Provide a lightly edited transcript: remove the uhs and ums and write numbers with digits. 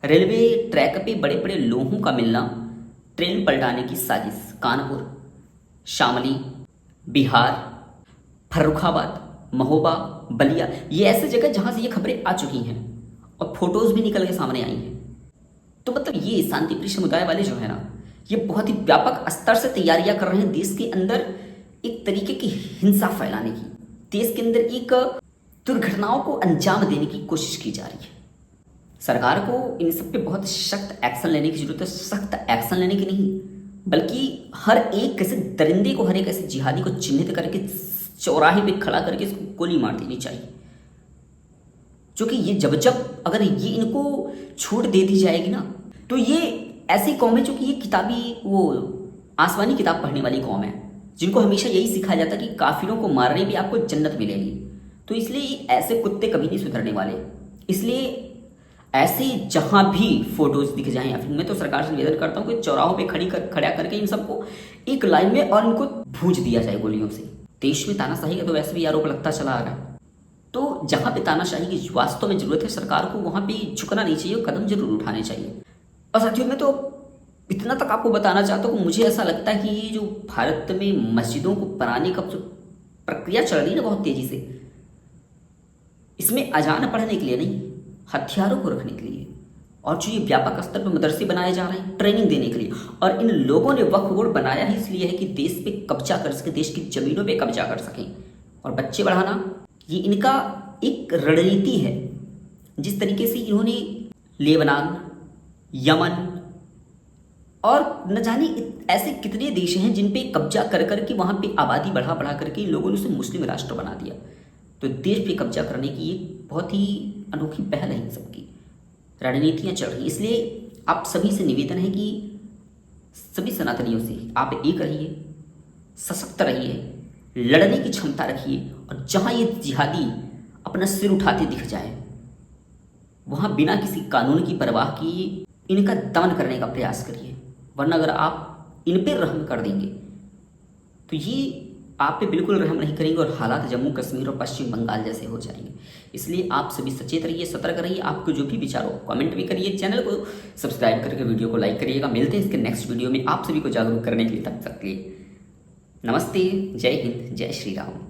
Railway track पे बड़े बड़े लोहों का मिलना, ट्रेन पलटाने की साजिश। कानपुर, शामली, बिहार, फर्रुखाबाद, महोबा, बलिया, ये ऐसे जगह जहां से ये खबरें आ चुकी हैं और फोटोज भी निकल के सामने आई हैं। तो मतलब ये शांतिप्रिय समुदाय वाले जो है ना, ये बहुत ही व्यापक स्तर से तैयारियां कर रहे हैं देश के अंदर एक तरीके की हिंसा फैलाने की, देश के अंदर एक दुर्घटनाओं को अंजाम देने की कोशिश की जा रही है। सरकार को इन सब पे बहुत सख्त एक्शन लेने की जरूरत है। सख्त एक्शन लेने की नहीं, बल्कि हर एक ऐसे दरिंदे को, हर एक ऐसे जिहादी को चिन्हित करके चौराहे पे खड़ा करके इसको गोली मार देनी चाहिए। क्योंकि ये जब जब अगर ये इनको छूट दे दी जाएगी ना, तो ये ऐसी कौम है जो कि ये किताबी वो आसमानी किताब पढ़ने वाली कौम है, जिनको हमेशा यही सिखाया जाता है कि काफिरों को मारने पे आपको जन्नत मिलेगी। तो इसलिए ऐसे कुत्ते कभी नहीं सुधरने वाले। इसलिए ऐसे जहां भी फोटोज दिख जाएं, या फिर मैं तो सरकार से निवेदन करता हूं कि चौराहों पे खड़ा करके इन सबको एक लाइन में और इनको भूज दिया जाए गोलियों से। देश में तानाशाही का तो वैसे भी आरोप लगता चला आ रहा है। तो जहां पे तानाशाही की वास्तव में जरूरत है, सरकार को वहां पे झुकना नहीं चाहिए, कदम जरूर उठाने चाहिए। और साथियों, मैं तो इतना तक आपको बताना चाहता हूँ कि मुझे ऐसा लगता है कि ये जो भारत में मस्जिदों को बनाने का जो प्रक्रिया चल रही है ना बहुत तेजी से, इसमें अजान पढ़ने के लिए नहीं, हथियारों को रखने के लिए, और जो ये व्यापक स्तर पर मदरसे बनाए जा रहे हैं ट्रेनिंग देने के लिए। और इन लोगों ने वक्फ बोर्ड बनाया ही इसलिए है कि देश पे कब्जा कर सके, देश की जमीनों पे कब्जा कर सकें और बच्चे बढ़ाना, ये इनका एक रणनीति है। जिस तरीके से इन्होंने लेबनान, यमन और न जाने ऐसे कितने देश हैं जिन पे कब्जा कर करके वहां पे आबादी बढ़ा बढ़ा करके लोगों ने उसे मुस्लिम राष्ट्र बना दिया। तो देश पे कब्जा करने की ये बहुत ही अनोखी पहल है, इन सबकी रणनीतियां चल रही। इसलिए आप सभी से निवेदन है कि सभी सनातनियों से आप एक रहिए, सशक्त रहिए, लड़ने की क्षमता रखिए, और जहां ये जिहादी अपना सिर उठाते दिख जाए, वहां बिना किसी कानून की परवाह किए इनका दमन करने का प्रयास करिए। वरना अगर आप इन पर रहम कर देंगे तो ये आप पे बिल्कुल रहम नहीं करेंगे और हालात जम्मू कश्मीर और पश्चिम बंगाल जैसे हो जाएंगे। इसलिए आप सभी सचेत रहिए, सतर्क रहिए। आपको जो भी विचार हो कमेंट भी करिए, चैनल को सब्सक्राइब करके वीडियो को लाइक करिएगा। मिलते हैं इसके नेक्स्ट वीडियो में आप सभी को जागरूक करने के लिए। तब तक के लिए नमस्ते, जय हिंद, जय श्री राम।